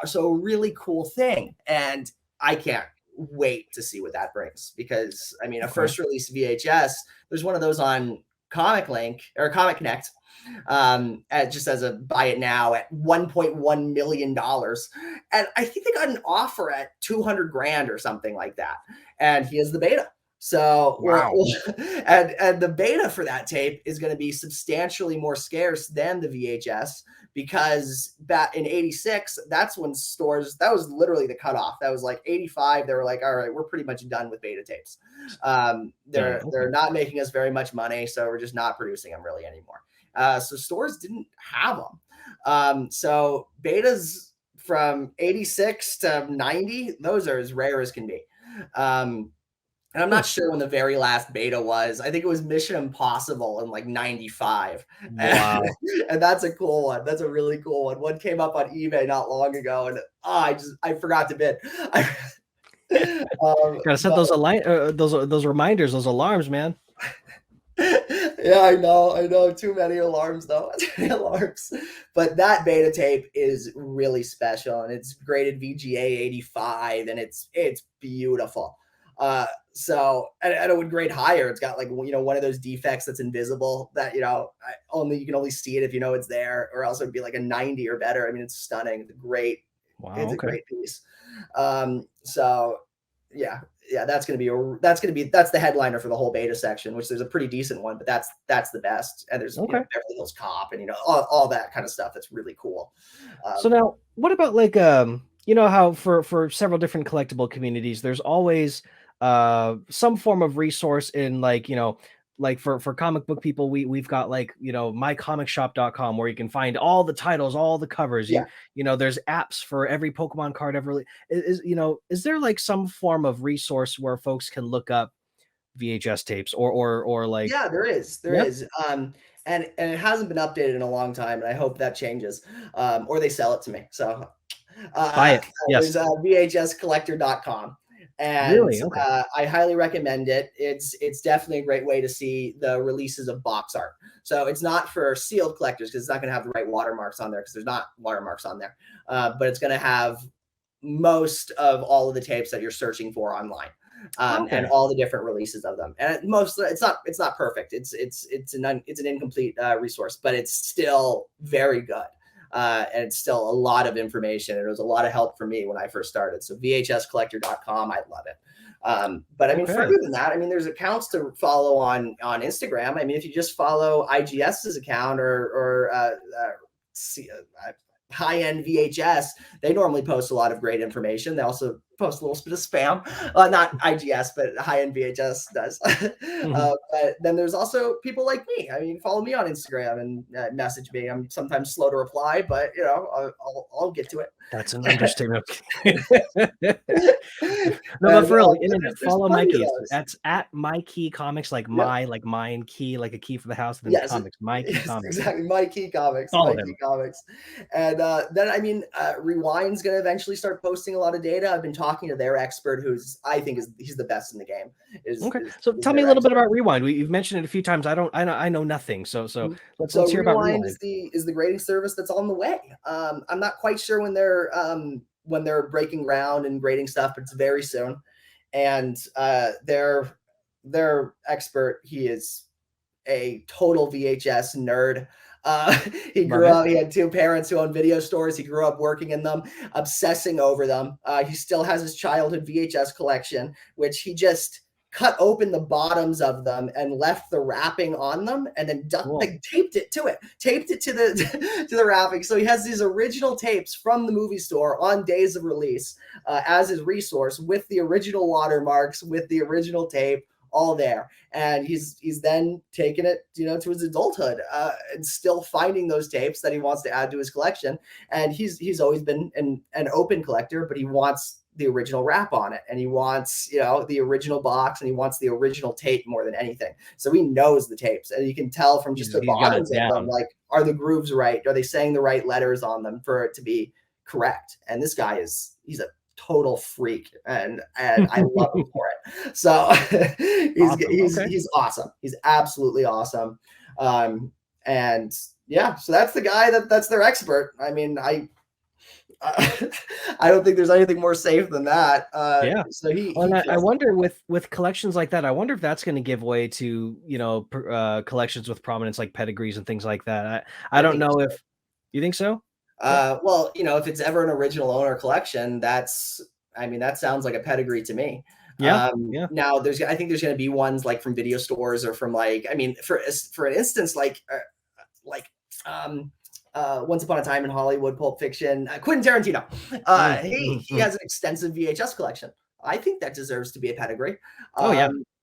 So a really cool thing. And I can't wait to see what that brings because I mean, a Okay. first release VHS, there's one of those on Comic Link or Comic Connect, just as a buy it now at $1.1 million. And I think they got an offer at 200 grand or something like that. And he has the beta. So, Wow. and the beta for that tape is going to be substantially more scarce than the VHS because back in 86, that's when stores, that was literally the cutoff. That was like 85. They were like, all right, we're pretty much done with beta tapes. Done. They're Okay. not making us very much money. So we're just not producing them really anymore. So stores didn't have them. So betas from 86 to 90, those are as rare as can be. And I'm Hmm. not sure when the very last beta was. I think it was Mission Impossible in like 95. Wow. And that's a cool one. That's a really cool one. One came up on eBay not long ago, and I forgot to bid. Gotta set But those reminders, those alarms, man. yeah, I know. Too many alarms though. Too many alarms. But that beta tape is really special, and it's graded VGA 85, and it's beautiful. So and it would grade higher. It's got like one of those defects that's invisible that you can only see it if you know it's there, or else it would be like a 90 or better. I mean, it's stunning. Wow. It's a Okay. great piece. So yeah, yeah, that's the headliner for the whole beta section, which there's a pretty decent one, but that's the best. And there's Okay. Beverly Hills Cop and all that kind of stuff. That's really cool. So Um, now, what about like how for several different collectible communities, there's always some form of resource in like like for comic book people, we've got like mycomicshop.com where you can find all the titles, all the covers. yeah, There's apps for every Pokemon card ever. Is there like some form of resource where folks can look up VHS tapes or like. Yeah, there is. There Yep. is. And it hasn't been updated in a long time, and I hope that changes. Or they sell it to me. So Buy it. Yes. there's VHScollector.com, and Really? Okay. I highly recommend it. It's definitely a great way to see the releases of box art. So it's not for sealed collectors because it's not going to have the right watermarks on there because there's not watermarks on there. But it's going to have most of all of the tapes that you're searching for online. Okay. And all the different releases of them. And it's not perfect. It's an incomplete resource, but it's still very good. And it's still a lot of information. And it was a lot of help for me when I first started. So VHScollector.com, I love it. But I mean, Okay. further than that, I mean, there's accounts to follow on Instagram. I mean, if you just follow IGS's account or high-end VHS, they normally post a lot of great information. They also post a little bit of spam. Not IGS, but high-end VHS does. But then there's also people like me. I mean, follow me on Instagram and message me. I'm sometimes slow to reply, but you know, I'll get to it. That's an understatement. No, but for real, internet, follow Mikey. That's at Mikey Comics, like like mine key, like a key for the house, and then comics. Mikey Comics. Exactly. Mikey Comics. Follow Mikey him. Comics. And then I mean, Rewind's gonna eventually start posting a lot of data. I've been talking to their expert, he's the best in the game. So tell me a little bit about Rewind. You've mentioned it a few times. I know nothing. So let's hear about Rewind. Is the grading service that's on the way. I'm not quite sure when they're breaking ground and grading stuff, but it's very soon. And their expert, he is a total VHS nerd. He grew up, he had two parents who owned video stores. He grew up working in them, obsessing over them. He still has his childhood VHS collection, which he just cut open the bottoms of them and left the wrapping on them, and then taped it to the wrapping. So he has these original tapes from the movie store on days of release as his resource, with the original watermarks, with the original tape, all there. And he's then taken it, you know, to his adulthood, and still finding those tapes that he wants to add to his collection. And he's always been an open collector, but he wants the original wrap on it, and he wants, you know, the original box, and he wants the original tape more than anything. So he knows the tapes, and you can tell from just the bottoms of them, like, are the grooves right? Are they saying the right letters on them for it to be correct? And this guy he's a total freak, and I love him for it. So he's awesome. He's absolutely awesome. And yeah, so that's the guy that's their expert. I mean, I don't think there's anything more safe than that. So I wonder with collections like that, I wonder if that's going to give way to, you know, collections with prominence like pedigrees and things like that. I don't know if you think so. Well, you know, if it's ever an original owner collection, that sounds like a pedigree to me. Now I think there's going to be ones like from video stores, or from, like, I mean, for an instance, like Once Upon a Time in Hollywood, Pulp Fiction, Quentin Tarantino. He has an extensive VHS collection. I think that deserves to be a pedigree.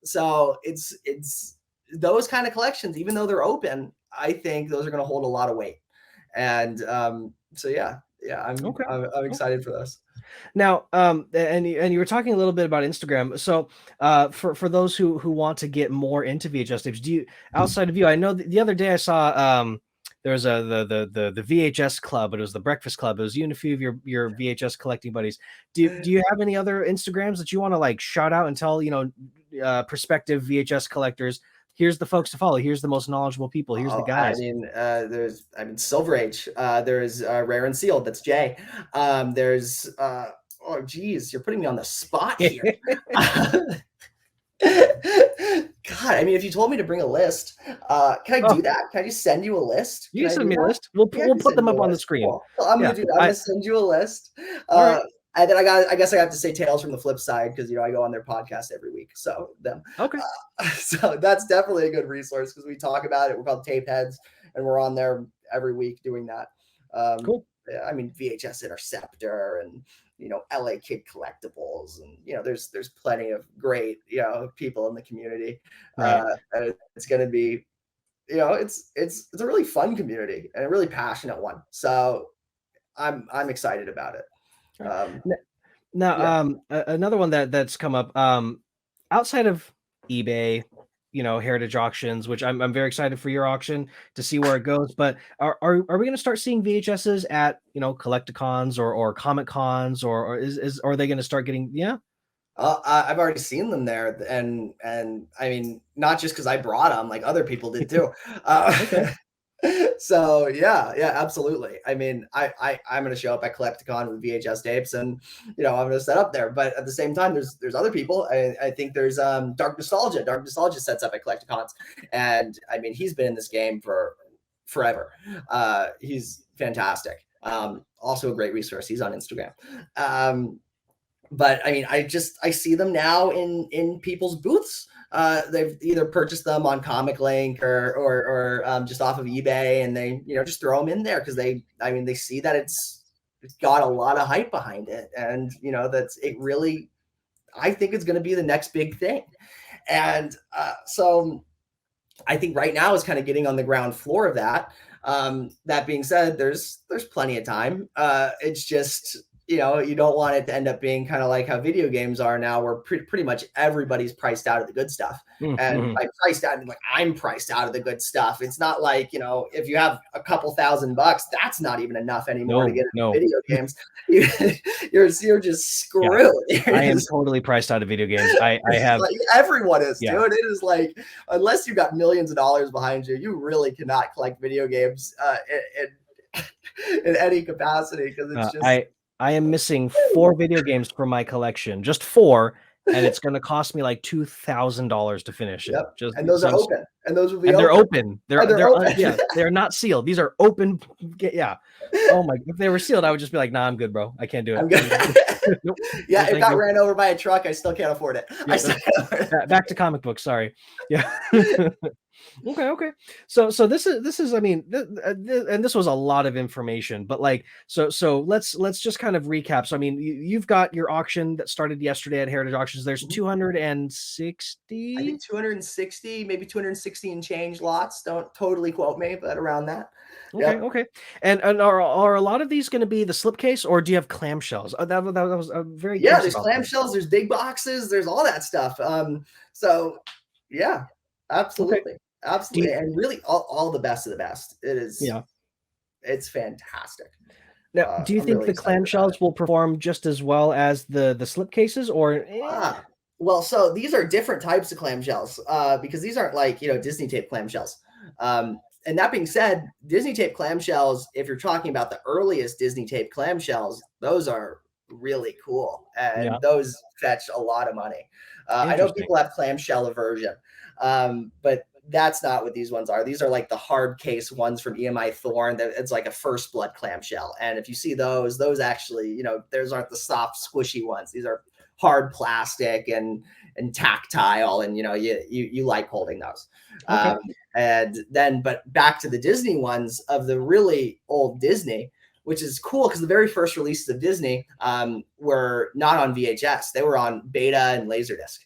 So it's those kind of collections, even though they're open, I think those are going to hold a lot of weight. And so I'm excited for this. Now, and you were talking a little bit about Instagram. So, for those who want to get more into VHS tapes, do you, outside of you, I know the other day I saw there was the VHS Club, but it was the Breakfast Club. It was you and a few of your VHS collecting buddies. Do you have any other Instagrams that you want to, like, shout out and tell, you know, prospective VHS collectors, here's the folks to follow, here's the most knowledgeable people, here's the guys? There's Silver Age, there's Rare and Sealed, that's Jay. There's oh geez, you're putting me on the spot here. God, I mean, if you told me to bring a list, can I do that? Can I just send you a list? You can send me a list. We'll put them up on the screen. Cool. Well, I'm gonna send you a list. And then I guess I have to say Tales from the Flip Side, because, you know, I go on their podcast every week. So them. So that's definitely a good resource, because we talk about it. We're called Tape Heads, and we're on there every week doing that. Cool. I mean, VHS Interceptor, and, you know, LA Kid Collectibles, and, you know, there's plenty of great, you know, people in the community. It's going to be, you know, it's a really fun community, and a really passionate one. So I'm excited about it. Another one that's come up, outside of eBay, heritage auctions, which I'm very excited for your auction to see where it goes. But are we going to start seeing VHSs at collecticons or comic cons, or are they going to start getting I've already seen them there, and I mean, not just because I brought them, like other people did too. Okay. So yeah, absolutely. I mean, I'm gonna show up at Collecticon with VHS tapes, and I'm gonna set up there. But at the same time, there's other people. I think there's Dark Nostalgia. Dark Nostalgia sets up at Collecticons, and I mean, he's been in this game for forever. He's fantastic. Also a great resource. He's on Instagram. But I mean, I see them now in people's booths. They've either purchased them on Comic Link or just off of eBay, and they just throw them in there because they see that it's got a lot of hype behind it, and that's it. Really, I think it's going to be the next big thing, and so I think right now is kind of getting on the ground floor of that. That being said, there's plenty of time. It's just you don't want it to end up being kind of like how video games are now, where pretty much everybody's priced out of the good stuff. And by priced out, like I'm priced out of the good stuff. It's not like, if you have a couple $1,000, that's not even enough anymore to get into video games. You're just screwed. Yeah. I am totally priced out of video games. I have like, everyone is, dude. It is like, unless you got millions of dollars behind you, you really cannot collect video games in any capacity, because it's just I am missing 4 video games from my collection, just 4, and it's going to cost me like $2,000 to finish it. Yep. And those are open, and those will be. They're open. They're open. Yeah, they're not sealed. These are open. Yeah. Oh my! If they were sealed, I would just be like, "Nah, I'm good, bro. I can't do it." I'm good. Nope. Yeah, it got ran over by a truck. I still can't afford it. Yeah, back to comic books. Sorry. Yeah. Okay. So this is I mean, and this was a lot of information, but like so let's just kind of recap. So I mean, you've got your auction that started yesterday at Heritage Auctions. There's 260. I think 260, maybe 260 and change lots. Don't totally quote me, but around that. Okay. And are a lot of these going to be the slipcase, or do you have clamshells? That was a very there's clamshells, there's big boxes, there's all that stuff. So yeah, absolutely. Absolutely. And really all the best of the best. It is. Yeah, it's fantastic. Now, do you think the clamshells will perform just as well as the slipcases, or? Well, so these are different types of clamshells, because these aren't like, Disney tape clamshells. And that being said, Disney tape clamshells, if you're talking about the earliest Disney tape clamshells, those are really cool. And those fetch a lot of money. I know people have clamshell aversion, but that's not what these ones are. These are like the hard case ones from EMI Thorn. It's like a First Blood clamshell. And if you see those actually, those aren't the soft, squishy ones. These are hard plastic and tactile, and you like holding those. And then, but back to the Disney ones of the really old Disney, which is cool because the very first releases of Disney were not on VHS. They were on Beta and Laserdisc.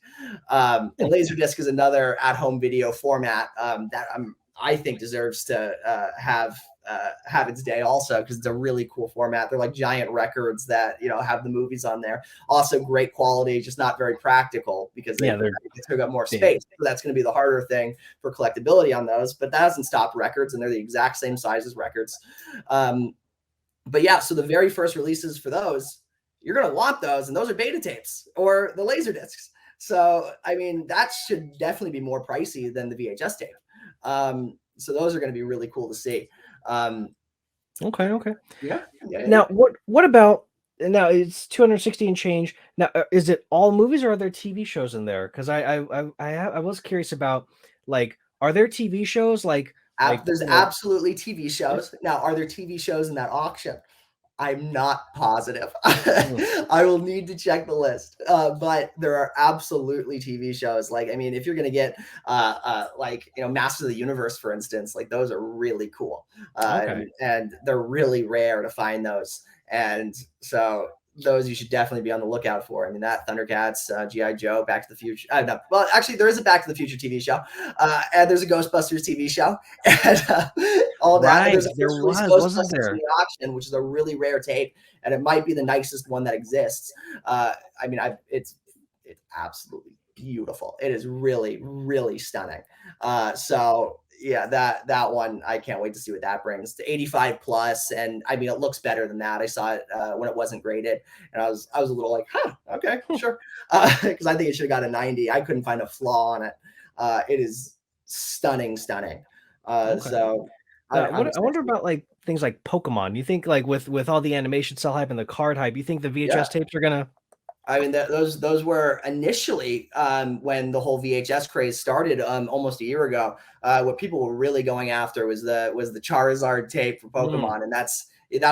And Laserdisc is another at-home video format that I think deserves to have its day also, because it's a really cool format. They're like giant records that have the movies on there. Also great quality, just not very practical because they took up more space. So that's going to be the harder thing for collectability on those. But that hasn't stopped records, and they're the exact same size as records. But yeah, so the very first releases for those, you're going to want those, and those are beta tapes or the laser discs. So, I mean, that should definitely be more pricey than the VHS tape. So those are going to be really cool to see. Okay. Yeah. Now, what about, now it's 260 and change. Now, is it all movies, or are there TV shows in there? Because I was curious about, like, are there TV shows like there's absolutely TV shows. Now, are there TV shows in that auction? I'm not positive. I will need to check the list. But there are absolutely TV shows. Like, I mean, if you're going to get like, Masters of the Universe, for instance, like those are really cool. And they're really rare to find those. And so those you should definitely be on the lookout for. I mean, that Thundercats, G.I. Joe, Back to the Future. No, well, actually, there is a Back to the Future TV show, and there's a Ghostbusters TV show, and all that. Right, and there was, wasn't there? In the auction, which is a really rare tape, and it might be the nicest one that exists. I mean, it's absolutely beautiful. It is really, really stunning. So yeah, that one, I can't wait to see what that brings to 85 plus. And I mean, it looks better than that. I saw it when it wasn't graded, and I was a little like, huh, okay, sure, because I think it should have got a 90. I couldn't find a flaw on it. It is stunning, stunning. Okay. So I'm I excited. wonder about like things like Pokemon. You think like with all the animation cell hype and the card hype, you think the Yeah. VHS tapes are gonna? I mean, those were initially when the whole VHS craze started almost a year ago. What people were really going after was the Charizard tape for Mm, Pokemon, and that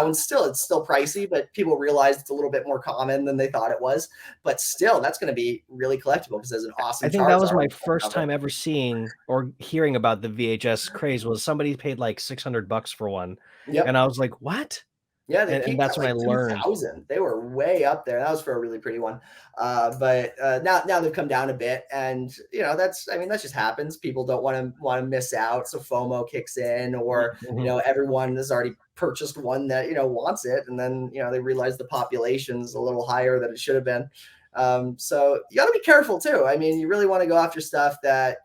one's it's still pricey, but people realized it's a little bit more common than they thought it was. But still, that's going to be really collectible because there's an I awesome think that was Charizard my on the front first cover. time ever seeing or hearing about the VHS craze. Was somebody paid like $600 for one, and Yep. I was like, what? Yeah, they And peaked that's at when I like learned. 2000. They were way up there. That was for a really pretty one. But now they've come down a bit, and I mean that just happens. People don't want to miss out, so FOMO kicks in, or Mhm. everyone has already purchased one that wants it, and then they realize the population's a little higher than it should have been. So you got to be careful too. I mean, you really want to go after stuff that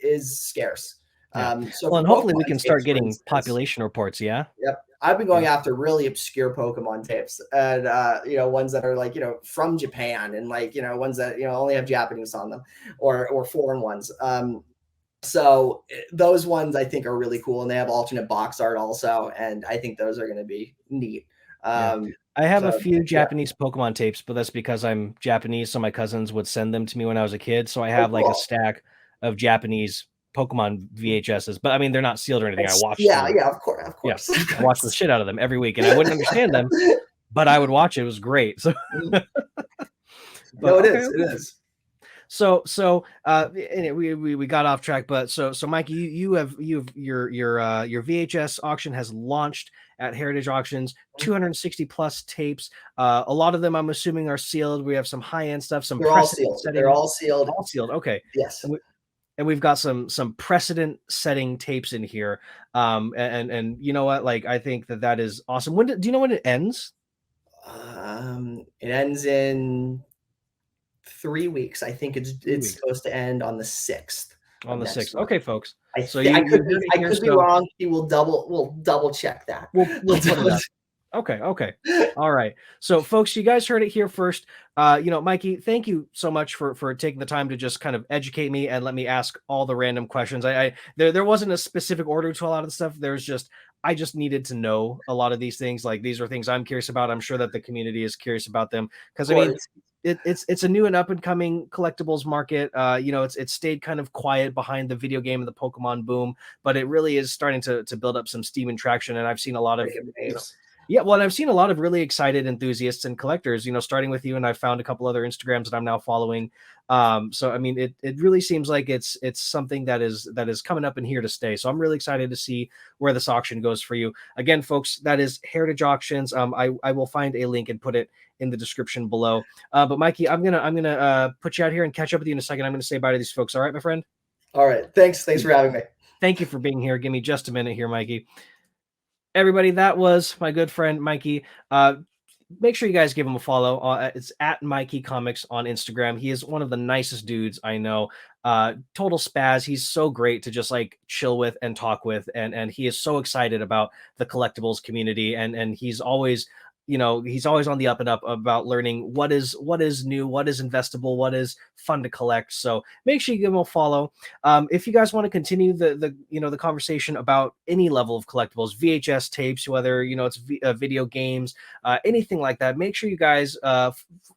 is scarce. Yeah. So Well, for and hopefully we Pokemon can start tapes, for getting instance. population reports. Yeah. Yep. I've been Yeah. going after really obscure Pokemon tapes, and ones that are like from Japan, and like ones that only have Japanese on them, or foreign ones. So those ones I think are really cool, and they have alternate box art also, and I think those are going to be neat. Yeah. Um, I have a so few yeah. Japanese Pokemon tapes, but that's because I'm Japanese, so my cousins would send them to me when I was a kid. So I Oh, have like a cool. stack of Japanese Pokemon VHSs, but I mean they're not sealed or anything. I watched Yeah, them. yeah, of course, of Yeah. course, of I watched the course. shit out of them every week, and I wouldn't understand them, but I would watch it. It was great. So, but No, it okay, is. It okay. is. And we got off track, but so Mikey, your VHS auction has launched at Heritage Auctions. 260 plus tapes. A lot of them I'm assuming are sealed. We have some high end stuff, some They're all precedent sealed. They're setting, all sealed. all sealed. Okay, Yes. and we've got some precedent setting tapes in here. And you know what? Like I think that is awesome. Do you know when it ends? It ends in 3 weeks. I think it's Three it's weeks supposed to end on the 6th on of the next 6th. month. Okay, folks. So I you could heard be it I here. could be So wrong. We'll double check that. we'll put it up. Okay, okay. All right. So folks, you guys heard it here first. Mikey, thank you so much for taking the time to just kind of educate me and let me ask all the random questions. There wasn't a specific order to a lot of the stuff. I just needed to know a lot of these things. Like these are things I'm curious about. I'm sure that the community is curious about them Of because I mean course. it's a new and up and coming collectibles market. It's stayed kind of quiet behind the video game and the Pokemon boom, but it really is starting to build up some steam and traction. And I've seen a lot of Making you know waves. yeah, well, and I've seen a lot of really excited enthusiasts and collectors, starting with you, and I found a couple other Instagrams that I'm now following. So I mean, it really seems like it's something that is coming up and here to stay. So I'm really excited to see where this auction goes for you. Again, folks, that is Heritage Auctions. I will find a link and put it in the description below. But Mikey, I'm gonna put you out here and catch up with you in a second. I'm gonna say bye to these folks. All right, my friend. All right. Thanks for having me. Thank you for being here. Give me just a minute here, Mikey. Everybody, that was my good friend Mikey. Make sure you guys give him a follow. It's at Mikey Comics on Instagram. He is one of the nicest dudes I know. Total spaz. He's so great to just like chill with and talk with, and he is so excited about the collectibles community, and he's always on the up and up about learning what is new, what is investable, what is fun to collect. So make sure you give him a follow. If you guys want to continue the conversation about any level of collectibles, VHS tapes, whether it's video games, anything like that, make sure you guys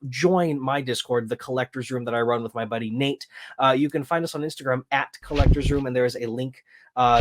join my Discord, the Collectors Room that I run with my buddy Nate. You can find us on Instagram at Collectors Room, and there is a link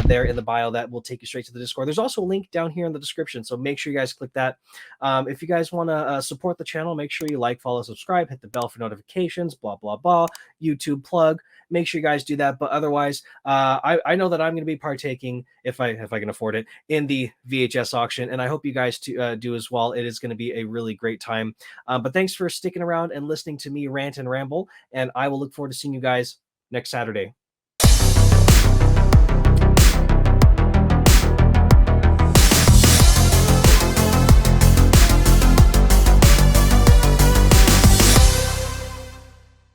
there in the bio that will take you straight to the Discord. There's also a link down here in the description, so make sure you guys click that. If you guys want to support the channel, make sure you like, follow, subscribe, hit the bell for notifications, blah, blah, blah. YouTube plug. Make sure you guys do that. But otherwise, I know that I'm going to be partaking, if I can afford it, in the VHS auction, and I hope you guys do as well. It is going to be a really great time. But thanks for sticking around and listening to me rant and ramble, and I will look forward to seeing you guys next Saturday.